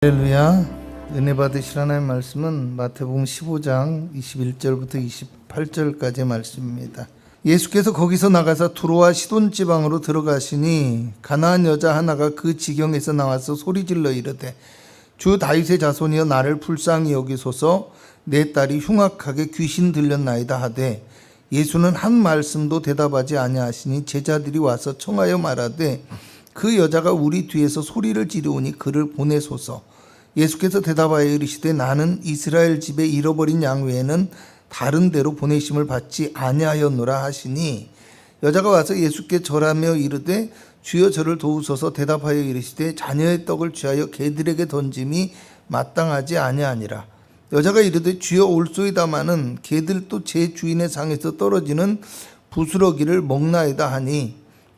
할렐루야. 은혜 받으실 하나님의 말씀은 마태복음 15장 21절부터 28절까지의 말씀입니다. 예수께서 거기서 나가서 두로와 시돈 지방으로 들어가시니 가나안 여자 하나가 그 지경에서 나와서 소리질러 이르되 주 다윗의 자손이여 나를 불쌍히 여기소서 내 딸이 흉악하게 귀신 들렸나이다 하되 예수는 한 말씀도 대답하지 아니하시니 제자들이 와서 청하여 말하되 그 여자가 우리 뒤에서 소리를 지르오니 그를 보내소서. 예수께서 대답하여 이르시되 나는 이스라엘 집에 잃어버린 양 외에는 다른 데로 보내심을 받지 아니하였노라 하시니 여자가 와서 예수께 절하며 이르되 주여 저를 도우소서. 대답하여 이르시되 자녀의 떡을 취하여 개들에게 던짐이 마땅하지 아니하니라. 여자가 이르되 주여 올소이다마는 개들도 제 주인의 상에서 떨어지는 부스러기를 먹나이다 하니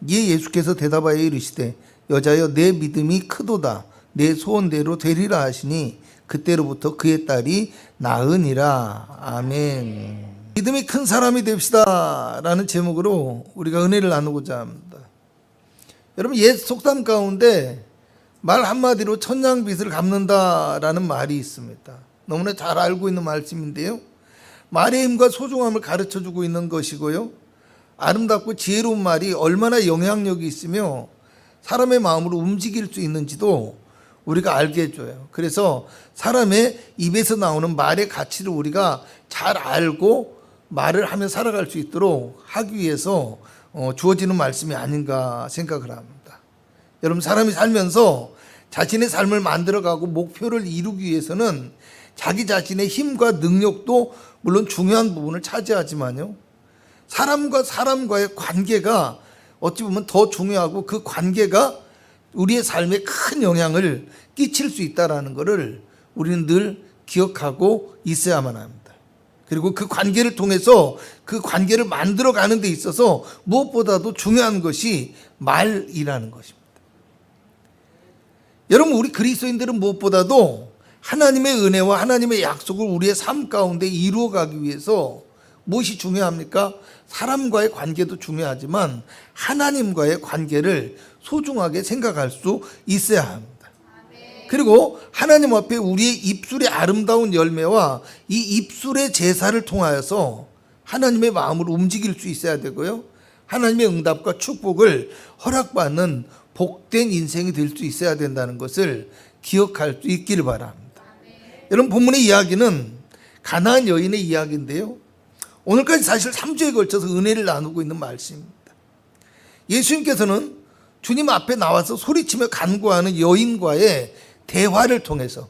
이에 예수께서 대답하여 이르시되 여자여 내 믿음이 크도다 내 소원대로 되리라 하시니 그때로부터 그의 딸이 나으니라. 아멘. 믿음이 큰 사람이 됩시다 라는 제목으로 우리가 은혜를 나누고자 합니다. 여러분, 옛 속담 가운데 말 한마디로 천냥빚을 갚는다 라는 말이 있습니다. 너무나 잘 알고 있는 말씀인데요, 말의 힘과 소중함을 가르쳐주고 있는 것이고요, 아름답고 지혜로운 말이 얼마나 영향력이 있으며 사람의 마음을 움직일 수 있는지도 우리가 알게 해줘요. 그래서 사람의 입에서 나오는 말의 가치를 우리가 잘 알고 말을 하며 살아갈 수 있도록 하기 위해서 주어지는 말씀이 아닌가 생각을 합니다. 여러분, 사람이 살면서 자신의 삶을 만들어가고 목표를 이루기 위해서는 자기 자신의 힘과 능력도 물론 중요한 부분을 차지하지만요, 사람과 사람과의 관계가 어찌 보면 더 중요하고 그 관계가 우리의 삶에 큰 영향을 끼칠 수 있다는 것을 우리는 늘 기억하고 있어야만 합니다. 그리고 그 관계를 통해서 그 관계를 만들어가는 데 있어서 무엇보다도 중요한 것이 말이라는 것입니다. 여러분, 우리 그리스도인들은 무엇보다도 하나님의 은혜와 하나님의 약속을 우리의 삶 가운데 이루어가기 위해서 무엇이 중요합니까? 사람과의 관계도 중요하지만 하나님과의 관계를 소중하게 생각할 수 있어야 합니다. 그리고 하나님 앞에 우리의 입술의 아름다운 열매와 이 입술의 제사를 통하여서 하나님의 마음을 움직일 수 있어야 되고요, 하나님의 응답과 축복을 허락받는 복된 인생이 될 수 있어야 된다는 것을 기억할 수 있기를 바랍니다. 여러분, 본문의 이야기는 가나안 여인의 이야기인데요, 오늘까지 사실 3주에 걸쳐서 은혜를 나누고 있는 말씀입니다. 예수님께서는 주님 앞에 나와서 소리치며 간구하는 여인과의 대화를 통해서,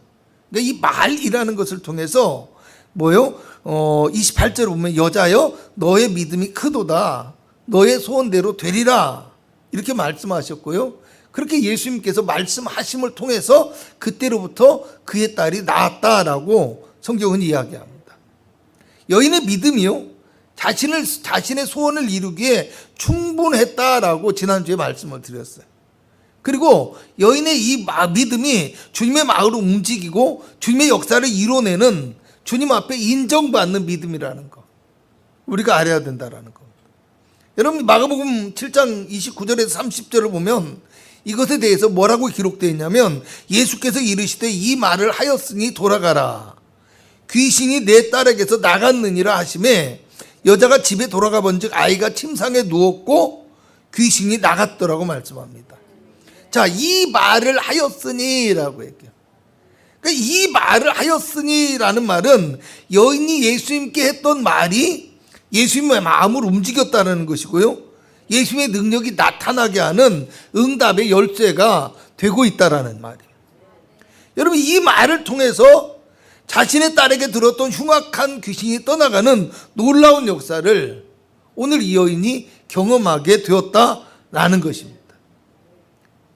그러니까 이 말이라는 것을 통해서 28절을 보면 여자여 너의 믿음이 크도다 너의 소원대로 되리라 이렇게 말씀하셨고요, 그렇게 예수님께서 말씀하심을 통해서 그때로부터 그의 딸이 낳았다라고 성경은 이야기합니다. 여인의 믿음이요, 자신의 소원을 이루기에 충분했다라고 지난주에 말씀을 드렸어요. 그리고 여인의 이 믿음이 주님의 마음을 움직이고 주님의 역사를 이뤄내는, 주님 앞에 인정받는 믿음이라는 거 우리가 알아야 된다라는 겁니다. 여러분, 마가복음 7장 29절에서 30절을 보면 이것에 대해서 뭐라고 기록되어 있냐면 예수께서 이르시되 이 말을 하였으니 돌아가라 귀신이 내 딸에게서 나갔느니라 하시매 여자가 집에 돌아가 본즉 아이가 침상에 누웠고 귀신이 나갔더라고 말씀합니다. 자, 이 말을 하였으니라고 얘기해요. 그러니까 이 말을 하였으니라는 말은 여인이 예수님께 했던 말이 예수님의 마음을 움직였다는 것이고요, 예수님의 능력이 나타나게 하는 응답의 열쇠가 되고 있다는 말이에요. 여러분, 이 말을 통해서 자신의 딸에게 들었던 흉악한 귀신이 떠나가는 놀라운 역사를 오늘 이 여인이 경험하게 되었다라는 것입니다.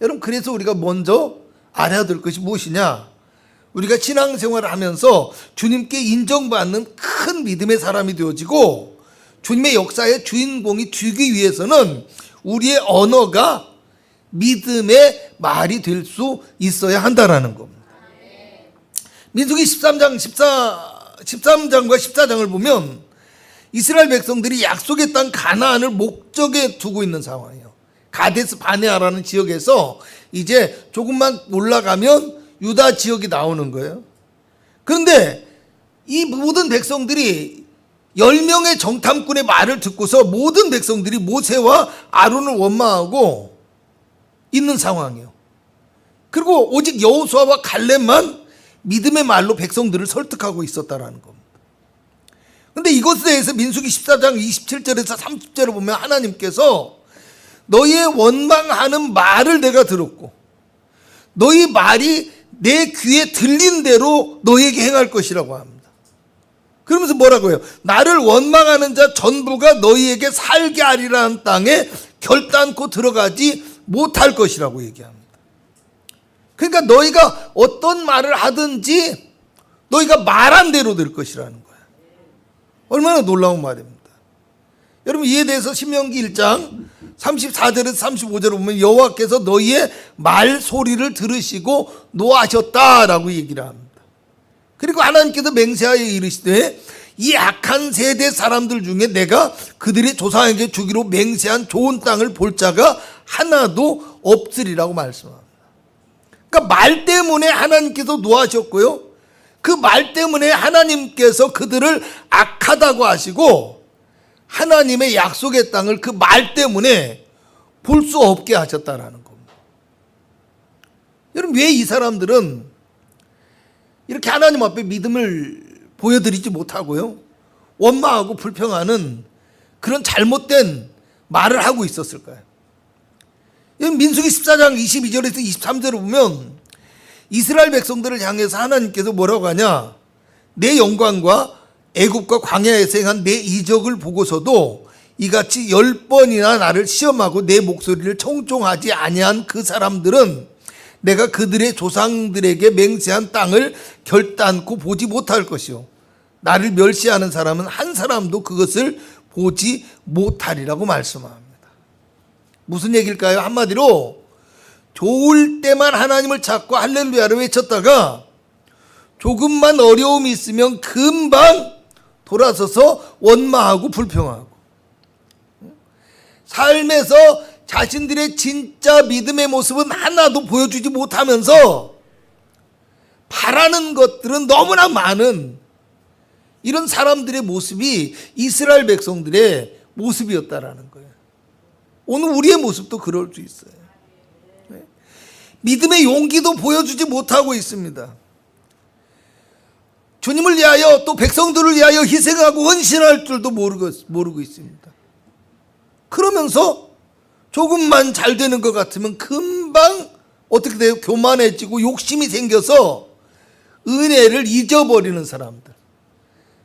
여러분, 그래서 우리가 먼저 알아야 될 것이 무엇이냐? 우리가 신앙생활을 하면서 주님께 인정받는 큰 믿음의 사람이 되어지고 주님의 역사의 주인공이 되기 위해서는 우리의 언어가 믿음의 말이 될 수 있어야 한다는 겁니다. 민수기 13장과 14장을 보면 이스라엘 백성들이 약속의 땅 가나안을 목적에 두고 있는 상황이에요. 가데스 바네아라는 지역에서 이제 조금만 올라가면 유다 지역이 나오는 거예요. 그런데 이 모든 백성들이 10명의 정탐꾼의 말을 듣고서 모든 백성들이 모세와 아론을 원망하고 있는 상황이에요. 그리고 오직 여호수아와 갈렙만 믿음의 말로 백성들을 설득하고 있었다라는 겁니다. 그런데 이것에 대해서 민수기 14장 27절에서 30절을 보면 하나님께서 너희의 원망하는 말을 내가 들었고 너희 말이 내 귀에 들린 대로 너희에게 행할 것이라고 합니다. 그러면서 뭐라고 해요? 나를 원망하는 자 전부가 너희에게 살게 하리라는 땅에 결단코 들어가지 못할 것이라고 얘기합니다. 그러니까 너희가 어떤 말을 하든지 너희가 말한 대로 될 것이라는 거예요. 얼마나 놀라운 말입니다. 여러분 이에 대해서 신명기 1장 34절에서 35절을 보면 여호와께서 너희의 말소리를 들으시고 노하셨다라고 얘기를 합니다. 그리고 하나님께서 맹세하여 이르시되 이 악한 세대 사람들 중에 내가 그들의 조상에게 주기로 맹세한 좋은 땅을 볼 자가 하나도 없으리라고 말씀합니다. 그러니까 말 때문에 하나님께서 노하셨고요. 그 말 때문에 하나님께서 그들을 악하다고 하시고 하나님의 약속의 땅을 그 말 때문에 볼 수 없게 하셨다라는 겁니다. 여러분 왜 이 사람들은 이렇게 하나님 앞에 믿음을 보여드리지 못하고요 원망하고 불평하는 그런 잘못된 말을 하고 있었을까요? 민수기 14장 22절에서 23절을 보면 이스라엘 백성들을 향해서 하나님께서 뭐라고 하냐, 내 영광과 애굽과 광야에서 행한 내 이적을 보고서도 이같이 10번이나 나를 시험하고 내 목소리를 청종하지 아니한 그 사람들은 내가 그들의 조상들에게 맹세한 땅을 결단코 보지 못할 것이요 나를 멸시하는 사람은 한 사람도 그것을 보지 못하리라고 말씀합니다. 무슨 얘기일까요? 한마디로 좋을 때만 하나님을 찾고 할렐루야를 외쳤다가 조금만 어려움이 있으면 금방 돌아서서 원망하고 불평하고 삶에서 자신들의 진짜 믿음의 모습은 하나도 보여주지 못하면서 바라는 것들은 너무나 많은 이런 사람들의 모습이 이스라엘 백성들의 모습이었다라는 거예요. 오늘 우리의 모습도 그럴 수 있어요. 믿음의 용기도 보여주지 못하고 있습니다. 주님을 위하여 또 백성들을 위하여 희생하고 헌신할 줄도 모르고 있습니다. 그러면서 조금만 잘 되는 것 같으면 금방 어떻게 돼요? 교만해지고 욕심이 생겨서 은혜를 잊어버리는 사람들.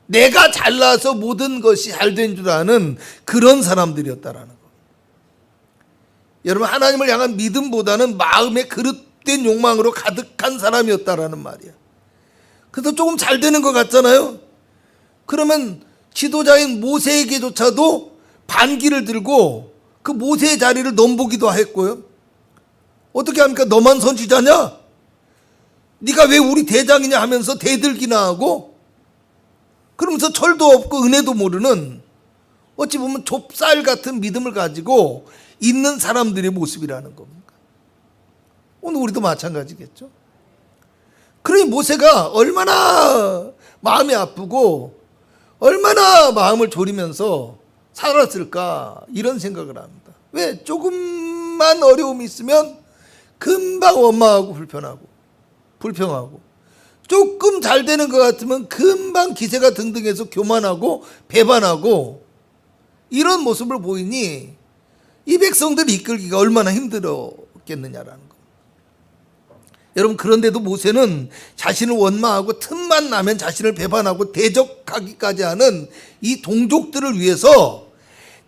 내가 잘나서 모든 것이 잘 된 줄 아는 그런 사람들이었다라는 거. 여러분 하나님을 향한 믿음보다는 마음의 그릇된 욕망으로 가득한 사람이었다라는 말이야. 그래서 조금 잘 되는 것 같잖아요. 그러면 지도자인 모세에게조차도 반기를 들고 그 모세의 자리를 넘보기도 했고요. 어떻게 합니까? 너만 선지자냐? 네가 왜 우리 대장이냐 하면서 대들기나 하고 그러면서 철도 없고 은혜도 모르는 어찌 보면 좁쌀 같은 믿음을 가지고 있는 사람들의 모습이라는 겁니다. 오늘 우리도 마찬가지겠죠. 그러니 모세가 얼마나 마음이 아프고 얼마나 마음을 졸이면서 살았을까 이런 생각을 합니다. 왜? 조금만 어려움이 있으면 금방 원망하고 불평하고 조금 잘 되는 것 같으면 금방 기세가 등등해서 교만하고 배반하고 이런 모습을 보이니 이 백성들을 이끌기가 얼마나 힘들었겠느냐라는 겁니다. 여러분 그런데도 모세는 자신을 원망하고 틈만 나면 자신을 배반하고 대적하기까지 하는 이 동족들을 위해서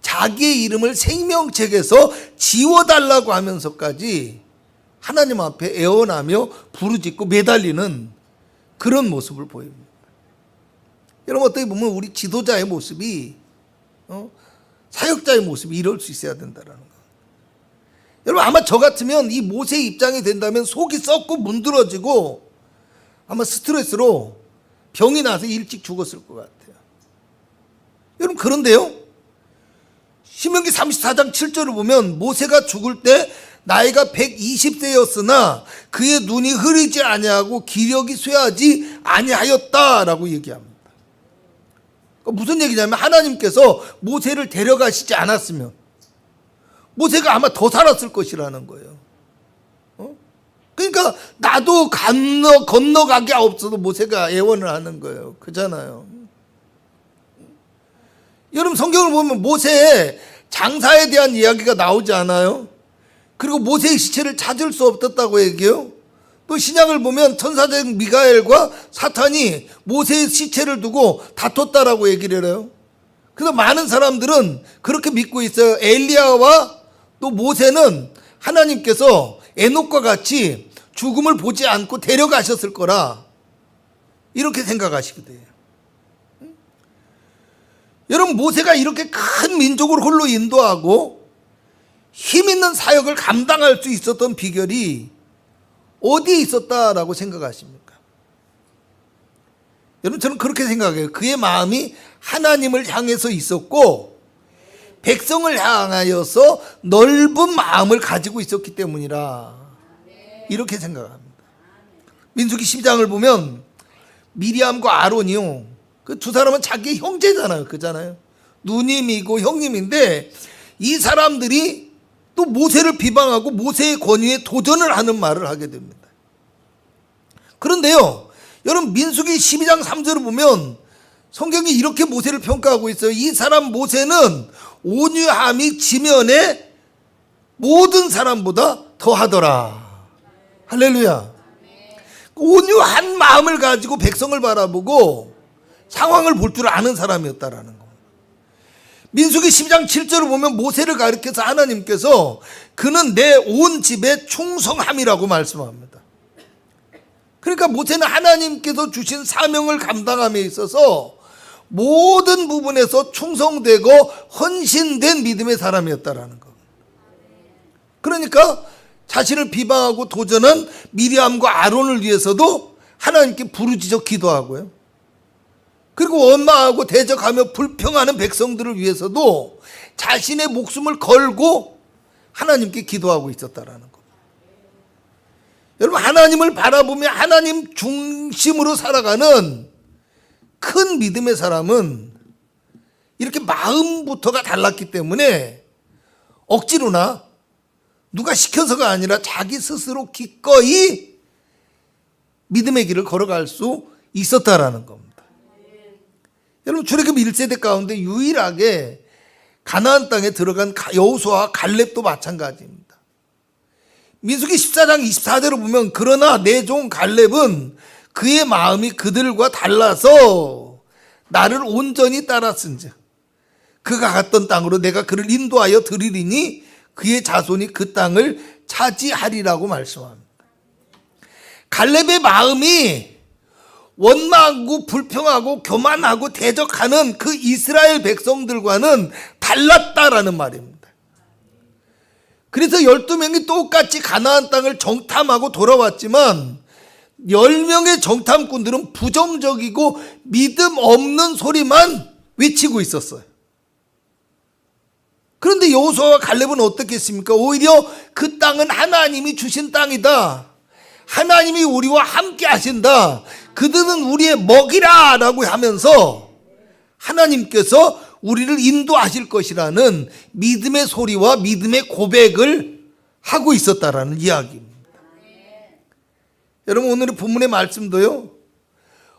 자기의 이름을 생명책에서 지워달라고 하면서까지 하나님 앞에 애원하며 부르짖고 매달리는 그런 모습을 보입니다. 여러분 어떻게 보면 우리 지도자의 모습이 사역자의 모습이 이럴 수 있어야 된다는 거. 여러분 아마 저 같으면 이 모세의 입장이 된다면 속이 썩고 문드러지고 아마 스트레스로 병이 나서 일찍 죽었을 것 같아요. 여러분 그런데요 신명기 34장 7절을 보면 모세가 죽을 때 나이가 120세였으나 그의 눈이 흐리지 아니하고 기력이 쇠하지 아니하였다라고 얘기합니다. 그러니까 무슨 얘기냐면 하나님께서 모세를 데려가시지 않았으면 모세가 아마 더 살았을 것이라는 거예요. 그러니까 나도 건너가게 없어도 모세가 애원을 하는 거예요. 그잖아요. 여러분 성경을 보면 모세의 장사에 대한 이야기가 나오지 않아요? 그리고 모세의 시체를 찾을 수 없었다고 얘기해요. 또 신약을 보면 천사장 미가엘과 사탄이 모세의 시체를 두고 다퉜다라고 얘기를 해요. 그래서 많은 사람들은 그렇게 믿고 있어요. 엘리야와 또 모세는 하나님께서 에녹과 같이 죽음을 보지 않고 데려가셨을 거라 이렇게 생각하시게 돼요. 여러분 모세가 이렇게 큰 민족을 홀로 인도하고 힘 있는 사역을 감당할 수 있었던 비결이 어디에 있었다라고 생각하십니까? 여러분 저는 그렇게 생각해요. 그의 마음이 하나님을 향해서 있었고 백성을 향하여서 넓은 마음을 가지고 있었기 때문이라 이렇게 생각합니다. 민수기 12장을 보면 미리암과 아론이요, 그 두 사람은 자기 형제잖아요. 그잖아요. 누님이고 형님인데 이 사람들이 또 모세를 비방하고 모세의 권위에 도전을 하는 말을 하게 됩니다. 그런데요, 여러분 민수기 12장 3절을 보면 성경이 이렇게 모세를 평가하고 있어요. 이 사람 모세는 온유함이 지면에 모든 사람보다 더하더라. 할렐루야. 온유한 마음을 가지고 백성을 바라보고 상황을 볼 줄 아는 사람이었다라는 겁니다. 민수기 12장 7절을 보면 모세를 가리켜서 하나님께서 그는 내 온 집에 충성함이라고 말씀합니다. 그러니까 모세는 하나님께서 주신 사명을 감당함에 있어서 모든 부분에서 충성되고 헌신된 믿음의 사람이었다라는 겁니다. 그러니까 자신을 비방하고 도전한 미리암과 아론을 위해서도 하나님께 부르짖어 기도하고요. 그리고 원망하고 대적하며 불평하는 백성들을 위해서도 자신의 목숨을 걸고 하나님께 기도하고 있었다라는 겁니다. 여러분 하나님을 바라보며 하나님 중심으로 살아가는 큰 믿음의 사람은 이렇게 마음부터가 달랐기 때문에 억지로나 누가 시켜서가 아니라 자기 스스로 기꺼이 믿음의 길을 걸어갈 수 있었다라는 겁니다. 여러분 출애굽 1세대 가운데 유일하게 가나안 땅에 들어간 여호수아와 갈렙도 마찬가지입니다. 민수기 14장 24절을 보면 그러나 내 종 갈렙은 그의 마음이 그들과 달라서 나를 온전히 따랐은즉 그가 갔던 땅으로 내가 그를 인도하여 드리리니 그의 자손이 그 땅을 차지하리라고 말씀합니다. 갈렙의 마음이 원망하고 불평하고 교만하고 대적하는 그 이스라엘 백성들과는 달랐다라는 말입니다. 그래서 12명이 똑같이 가나안 땅을 정탐하고 돌아왔지만 10명의 정탐꾼들은 부정적이고 믿음 없는 소리만 외치고 있었어요. 그런데 여호수아와 갈렙은 어떻게 했습니까? 오히려 그 땅은 하나님이 주신 땅이다. 하나님이 우리와 함께 하신다. 그들은 우리의 먹이라 라고 하면서 하나님께서 우리를 인도하실 것이라는 믿음의 소리와 믿음의 고백을 하고 있었다라는 이야기입니다. 여러분 오늘의 본문의 말씀도요,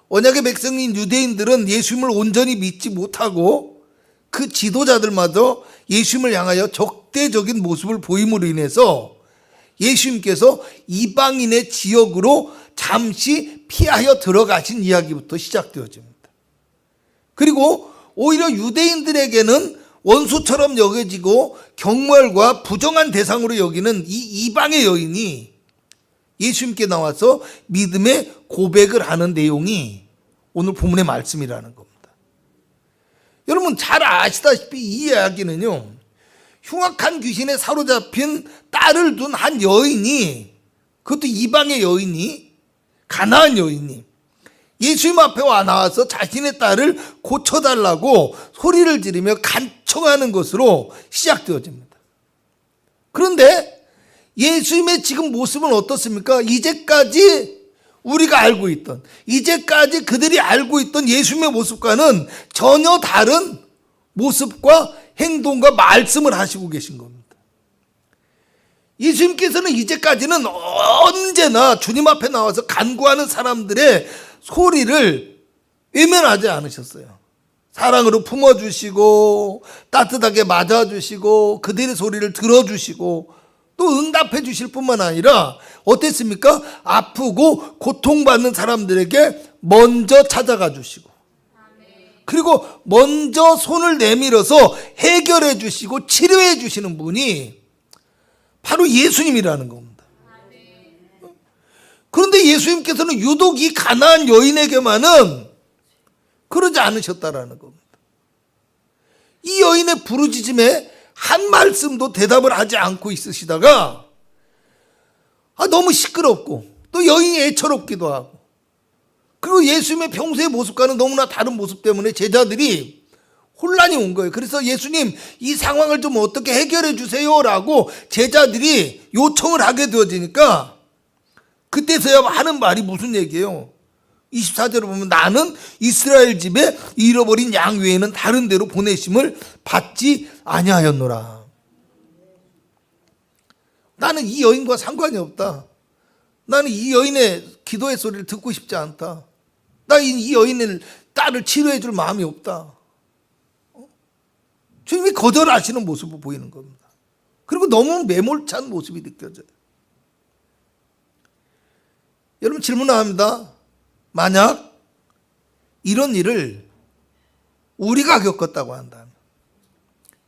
언약의 백성인 유대인들은 예수님을 온전히 믿지 못하고 그 지도자들마저 예수님을 향하여 적대적인 모습을 보임으로 인해서 예수님께서 이방인의 지역으로 잠시 피하여 들어가신 이야기부터 시작되어집니다. 그리고 오히려 유대인들에게는 원수처럼 여겨지고 경멸과 부정한 대상으로 여기는 이 이방의 여인이 예수님께 나와서 믿음의 고백을 하는 내용이 오늘 본문의 말씀이라는 겁니다. 여러분 잘 아시다시피 이 이야기는요, 흉악한 귀신에 사로잡힌 딸을 둔 한 여인이, 그것도 이방의 여인이, 가나안 여인이 예수님 앞에 와 나와서 자신의 딸을 고쳐달라고 소리를 지르며 간청하는 것으로 시작되어집니다. 그런데 예수님의 지금 모습은 어떻습니까? 이제까지 우리가 알고 있던, 이제까지 그들이 알고 있던 예수님의 모습과는 전혀 다른 모습과 행동과 말씀을 하시고 계신 겁니다. 예수님께서는 이제까지는 언제나 주님 앞에 나와서 간구하는 사람들의 소리를 외면하지 않으셨어요. 사랑으로 품어주시고 따뜻하게 맞아주시고 그들의 소리를 들어주시고 또 응답해 주실 뿐만 아니라 어땠습니까? 아프고 고통받는 사람들에게 먼저 찾아가 주시고 그리고 먼저 손을 내밀어서 해결해 주시고 치료해 주시는 분이 바로 예수님이라는 겁니다. 그런데 예수님께서는 유독 이 가나안 여인에게만은 그러지 않으셨다라는 겁니다. 이 여인의 부르짖음에 한 말씀도 대답을 하지 않고 있으시다가 너무 시끄럽고 또 여인이 애처롭기도 하고 그리고 예수님의 평소의 모습과는 너무나 다른 모습 때문에 제자들이 혼란이 온 거예요. 그래서 예수님 이 상황을 좀 어떻게 해결해 주세요라고 제자들이 요청을 하게 되어지니까 그때서야 하는 말이 무슨 얘기예요? 24절을 보면 나는 이스라엘 집에 잃어버린 양 외에는 다른 데로 보내심을 받지 아니하였노라. 나는 이 여인과 상관이 없다. 나는 이 여인의 기도의 소리를 듣고 싶지 않다. 나 이 여인의 딸을 치료해 줄 마음이 없다. 주님이 거절하시는 모습을 보이는 겁니다. 그리고 너무 매몰찬 모습이 느껴져요. 여러분 질문합니다. 만약 이런 일을 우리가 겪었다고 한다면,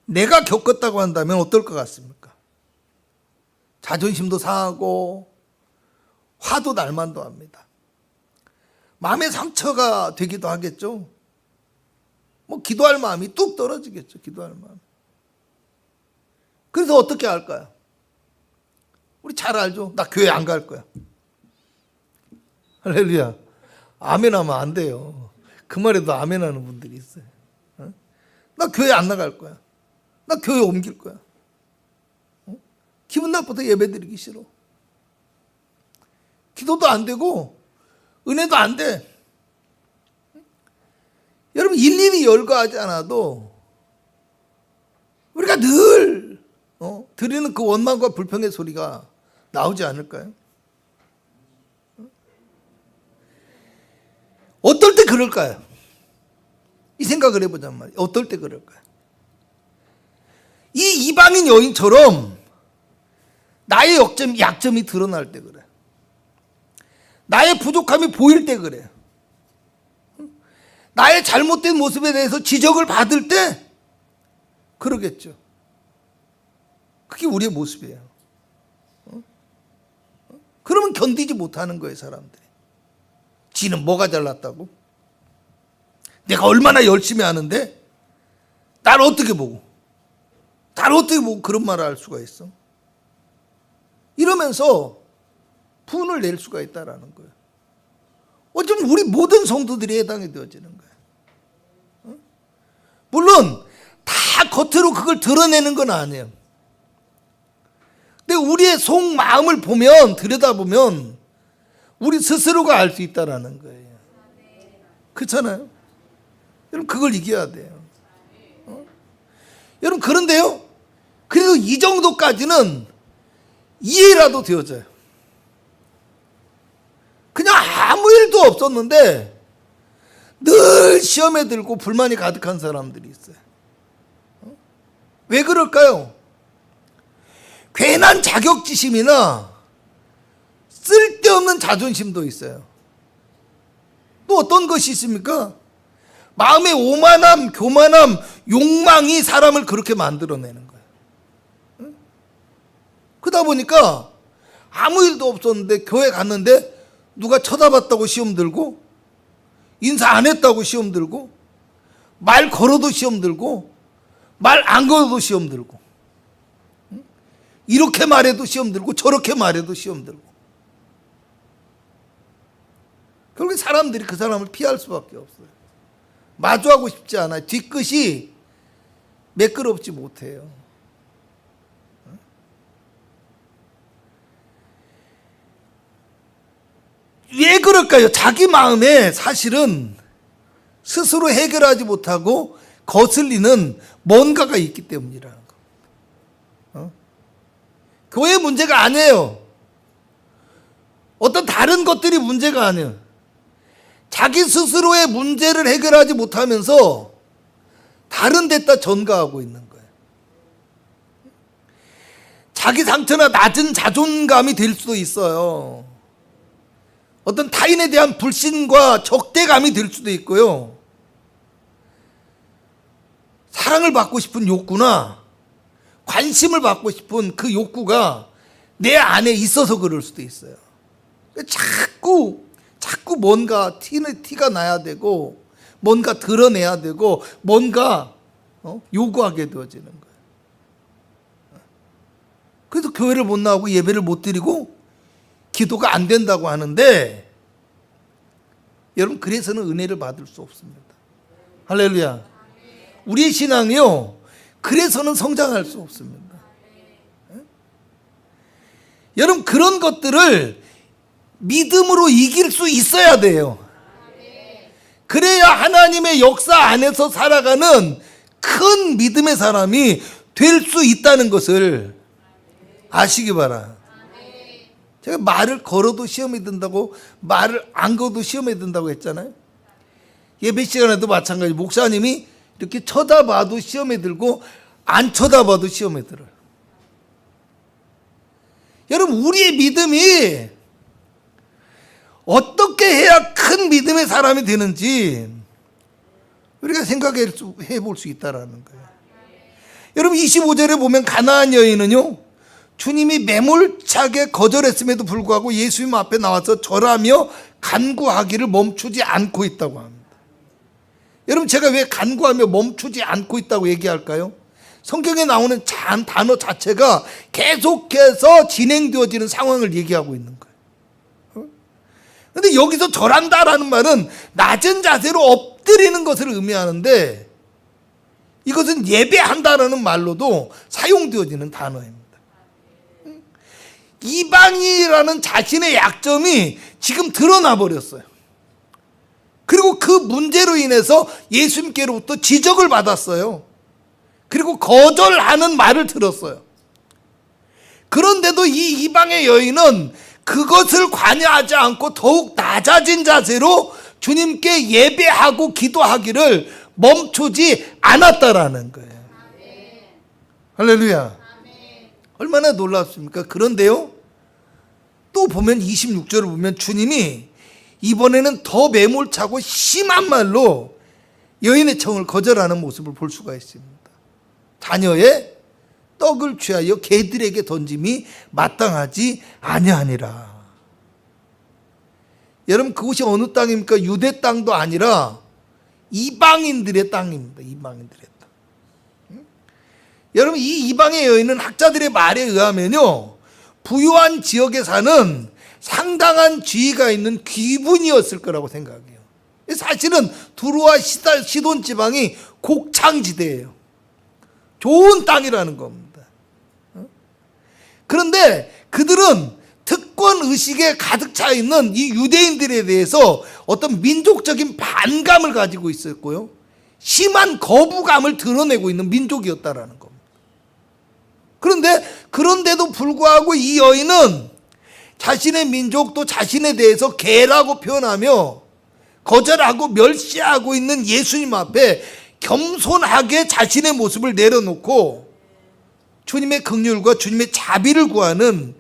내가 겪었다고 한다면 어떨 것 같습니까? 자존심도 상하고 화도 날만도 합니다. 마음의 상처가 되기도 하겠죠. 기도할 마음이 뚝 떨어지겠죠. 기도할 마음. 그래서 어떻게 할까요? 우리 잘 알죠. 나 교회 안 갈 거야. 할렐루야. 아멘 하면 안 돼요. 그 말에도 아멘 하는 분들이 있어요. 나 교회 안 나갈 거야. 나 교회 옮길 거야. 기분 나빠서 예배 드리기 싫어. 기도도 안 되고 은혜도 안 돼. 여러분 일일이 열거하지 않아도 우리가 늘 드리는 그 원망과 불평의 소리가 나오지 않을까요? 어떨 때 그럴까요? 이 생각을 해보자면 말이에요. 어떨 때 그럴까요? 이 이방인 여인처럼 나의 약점이 드러날 때 그래. 나의 부족함이 보일 때 그래. 나의 잘못된 모습에 대해서 지적을 받을 때 그러겠죠. 그게 우리의 모습이에요. 그러면 견디지 못하는 거예요, 사람들이. 지는 뭐가 잘났다고? 내가 얼마나 열심히 하는데 나를 어떻게 보고 그런 말을 할 수가 있어? 이러면서 분을 낼 수가 있다라는 거예요. 어쩌면 우리 모든 성도들이 해당이 되어지는 거예요. 물론 다 겉으로 그걸 드러내는 건 아니에요. 근데 우리의 속마음을 보면, 들여다보면 우리 스스로가 알 수 있다라는 거예요. 그렇잖아요? 여러분 그걸 이겨야 돼요. 여러분 그런데요, 그래도 이 정도까지는 이해라도 되어져요. 그냥 아무 일도 없었는데 늘 시험에 들고 불만이 가득한 사람들이 있어요. 왜 그럴까요? 괜한 자격지심이나 쓸데없는 자존심도 있어요. 또 어떤 것이 있습니까? 마음의 오만함, 교만함, 욕망이 사람을 그렇게 만들어내는 거예요. 그러다 보니까 아무 일도 없었는데 교회 갔는데 누가 쳐다봤다고 시험 들고, 인사 안 했다고 시험 들고, 말 걸어도 시험 들고, 말 안 걸어도 시험 들고, 이렇게 말해도 시험 들고 저렇게 말해도 시험 들고. 결국 사람들이 그 사람을 피할 수밖에 없어요. 마주하고 싶지 않아요. 뒤끝이 매끄럽지 못해요. 왜 그럴까요? 자기 마음에 사실은 스스로 해결하지 못하고 거슬리는 뭔가가 있기 때문이라는 거. 교회 문제가 아니에요. 어떤 다른 것들이 문제가 아니에요. 자기 스스로의 문제를 해결하지 못하면서 다른 데다 전가하고 있는 거예요. 자기 상처나 낮은 자존감이 될 수도 있어요. 어떤 타인에 대한 불신과 적대감이 될 수도 있고요. 사랑을 받고 싶은 욕구나 관심을 받고 싶은 그 욕구가 내 안에 있어서 그럴 수도 있어요. 자꾸 뭔가 티가 나야 되고 뭔가 드러내야 되고 뭔가 요구하게 되어지는 거예요. 그래서 교회를 못 나오고 예배를 못 드리고 기도가 안 된다고 하는데, 여러분 그래서는 은혜를 받을 수 없습니다. 할렐루야. 우리의 신앙이요, 그래서는 성장할 수 없습니다. 여러분 그런 것들을 믿음으로 이길 수 있어야 돼요. 그래야 하나님의 역사 안에서 살아가는 큰 믿음의 사람이 될 수 있다는 것을 아시기 바라. 제가 말을 걸어도 시험에 든다고, 말을 안 걸어도 시험에 든다고 했잖아요. 예배 시간에도 마찬가지. 목사님이 이렇게 쳐다봐도 시험에 들고 안 쳐다봐도 시험에 들어요. 여러분 우리의 믿음이 어떻게 해야 큰 믿음의 사람이 되는지 우리가 생각해 볼 수 있다라는 거예요. 여러분 25절에 보면 가나안 여인은요, 주님이 매몰차게 거절했음에도 불구하고 예수님 앞에 나와서 절하며 간구하기를 멈추지 않고 있다고 합니다. 여러분 제가 왜 간구하며 멈추지 않고 있다고 얘기할까요? 성경에 나오는 단어 자체가 계속해서 진행되어지는 상황을 얘기하고 있는 거예요. 근데 여기서 절한다라는 말은 낮은 자세로 엎드리는 것을 의미하는데, 이것은 예배한다라는 말로도 사용되어지는 단어입니다. 이방인이라는 자신의 약점이 지금 드러나 버렸어요. 그리고 그 문제로 인해서 예수님께로부터 지적을 받았어요. 그리고 거절하는 말을 들었어요. 그런데도 이 이방의 여인은 그것을 관여하지 않고 더욱 낮아진 자세로 주님께 예배하고 기도하기를 멈추지 않았다라는 거예요. 아멘. 할렐루야. 아멘. 얼마나 놀랍습니까? 그런데요, 또 보면 26절을 보면 주님이 이번에는 더 매몰차고 심한 말로 여인의 청을 거절하는 모습을 볼 수가 있습니다. 자녀의 떡을 취하여 개들에게 던짐이 마땅하지 아니하니라. 여러분 그곳이 어느 땅입니까? 유대 땅도 아니라 이방인들의 땅입니다. 이방인들의 땅. 여러분 이 이방의 여인은 학자들의 말에 의하면요, 부유한 지역에 사는 상당한 지위가 있는 귀분이었을 거라고 생각해요. 사실은 두로와 시돈 지방이 곡창지대예요. 좋은 땅이라는 겁니다. 그런데 그들은 특권 의식에 가득 차 있는 이 유대인들에 대해서 어떤 민족적인 반감을 가지고 있었고요, 심한 거부감을 드러내고 있는 민족이었다라는 겁니다. 그런데도 불구하고 이 여인은 자신의 민족도 자신에 대해서 개라고 표현하며 거절하고 멸시하고 있는 예수님 앞에 겸손하게 자신의 모습을 내려놓고 주님의 긍휼과 주님의 자비를 구하는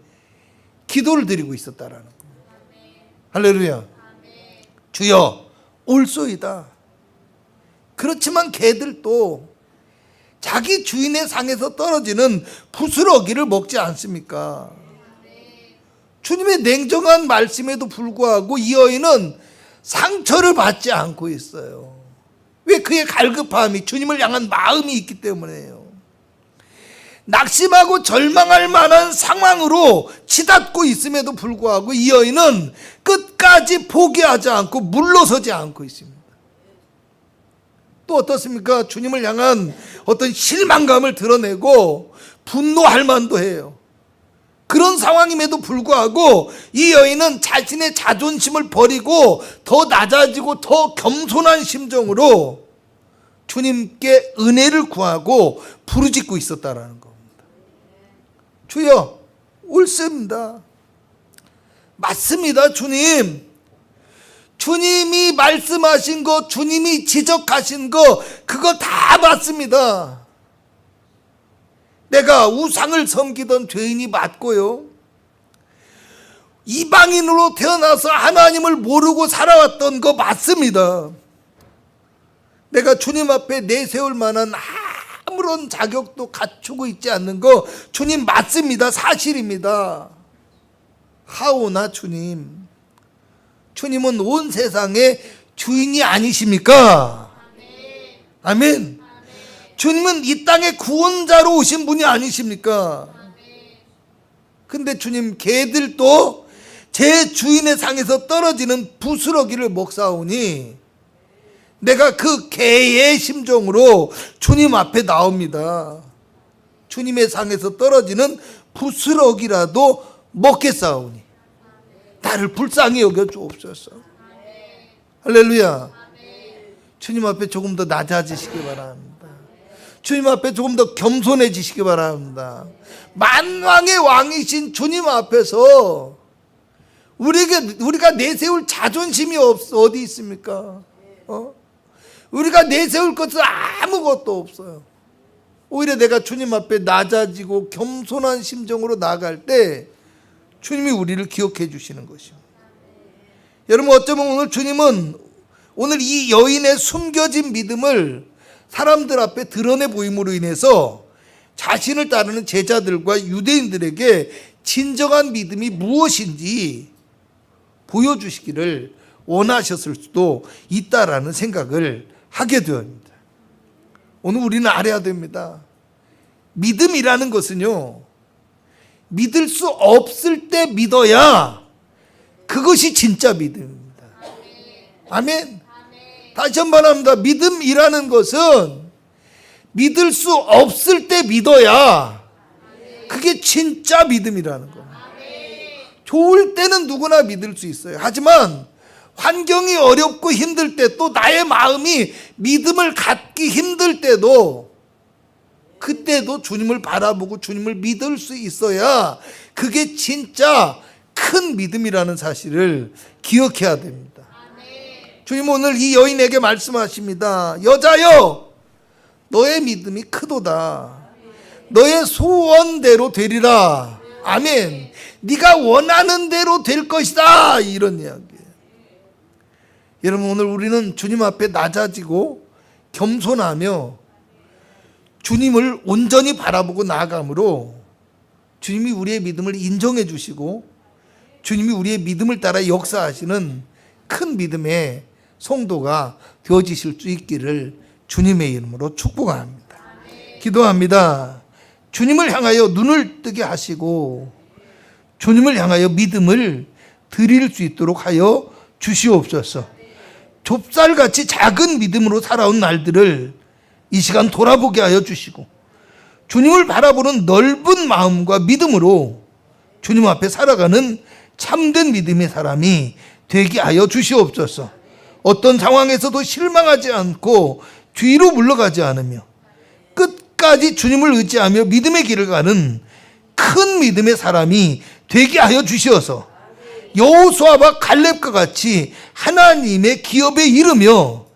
기도를 드리고 있었다라는 겁니다. 할렐루야. 주여 올소이다. 그렇지만 개들도 자기 주인의 상에서 떨어지는 부스러기를 먹지 않습니까? 주님의 냉정한 말씀에도 불구하고 이 여인은 상처를 받지 않고 있어요. 왜? 그의 갈급함이, 주님을 향한 마음이 있기 때문에요. 낙심하고 절망할 만한 상황으로 치닫고 있음에도 불구하고 이 여인은 끝까지 포기하지 않고 물러서지 않고 있습니다. 또 어떻습니까? 주님을 향한 어떤 실망감을 드러내고 분노할 만도 해요. 그런 상황임에도 불구하고 이 여인은 자신의 자존심을 버리고 더 낮아지고 더 겸손한 심정으로 주님께 은혜를 구하고 부르짖고 있었다라는 겁니다. 주여, 옳습니다. 맞습니다, 주님. 주님이 말씀하신 거, 주님이 지적하신 거, 그거 다 맞습니다. 내가 우상을 섬기던 죄인이 맞고요, 이방인으로 태어나서 하나님을 모르고 살아왔던 거 맞습니다. 내가 주님 앞에 내세울 만한 아무런 자격도 갖추고 있지 않는 거 주님 맞습니다. 사실입니다. 하오나 주님, 주님은 온 세상의 주인이 아니십니까? 아멘. 주님은 이 땅의 구원자로 오신 분이 아니십니까? 근데 주님, 개들도 제 주인의 상에서 떨어지는 부스러기를 먹사오니 내가 그 개의 심정으로 주님 앞에 나옵니다. 주님의 상에서 떨어지는 부스러기라도 먹겠사오니 나를 불쌍히 여겨 주옵소서. 할렐루야. 주님 앞에 조금 더 낮아지시기 바랍니다. 주님 앞에 조금 더 겸손해지시기 바랍니다. 만왕의 왕이신 주님 앞에서 우리가 내세울 자존심이 어디 있습니까? 우리가 내세울 것은 아무것도 없어요. 오히려 내가 주님 앞에 낮아지고 겸손한 심정으로 나아갈 때 주님이 우리를 기억해 주시는 것입니다. 여러분, 어쩌면 오늘 주님은 오늘 이 여인의 숨겨진 믿음을 사람들 앞에 드러내 보임으로 인해서 자신을 따르는 제자들과 유대인들에게 진정한 믿음이 무엇인지 보여주시기를 원하셨을 수도 있다라는 생각을 하게 되었습니다. 오늘 우리는 알아야 됩니다. 믿음이라는 것은요, 믿을 수 없을 때 믿어야 그것이 진짜 믿음입니다. 아멘. 다시 한번 합니다. 믿음이라는 것은 믿을 수 없을 때 믿어야 그게 진짜 믿음이라는 겁니다. 좋을 때는 누구나 믿을 수 있어요. 하지만 환경이 어렵고 힘들 때, 또 나의 마음이 믿음을 갖기 힘들 때도, 그때도 주님을 바라보고 주님을 믿을 수 있어야 그게 진짜 큰 믿음이라는 사실을 기억해야 됩니다. 주님 오늘 이 여인에게 말씀하십니다. 여자여, 너의 믿음이 크도다. 너의 소원대로 되리라. 아멘. 네가 원하는 대로 될 것이다. 이런 이야기예요. 여러분, 오늘 우리는 주님 앞에 낮아지고 겸손하며 주님을 온전히 바라보고 나아감으로 주님이 우리의 믿음을 인정해 주시고 주님이 우리의 믿음을 따라 역사하시는 큰 믿음의 성도가 되어지실 수 있기를 주님의 이름으로 축복합니다. 기도합니다. 주님을 향하여 눈을 뜨게 하시고 주님을 향하여 믿음을 드릴 수 있도록 하여 주시옵소서. 좁쌀같이 작은 믿음으로 살아온 날들을 이 시간 돌아보게 하여 주시고 주님을 바라보는 넓은 마음과 믿음으로 주님 앞에 살아가는 참된 믿음의 사람이 되게 하여 주시옵소서. 어떤 상황에서도 실망하지 않고 뒤로 물러가지 않으며 끝까지 주님을 의지하며 믿음의 길을 가는 큰 믿음의 사람이 되게 하여 주시어서 여호수아와 갈렙과 같이 하나님의 기업에 이르며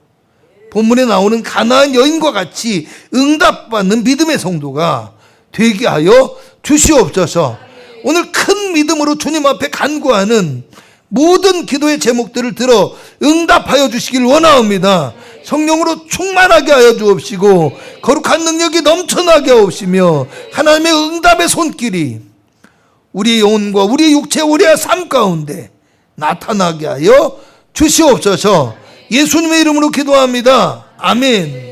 본문에 나오는 가나안 여인과 같이 응답받는 믿음의 성도가 되게 하여 주시옵소서. 오늘 큰 믿음으로 주님 앞에 간구하는 모든 기도의 제목들을 들어 응답하여 주시길 원하옵니다. 성령으로 충만하게 하여 주옵시고 거룩한 능력이 넘쳐나게 하옵시며 하나님의 응답의 손길이 우리의 영혼과 우리의 육체, 우리의 삶 가운데 나타나게 하여 주시옵소서. 예수님의 이름으로 기도합니다. 아멘.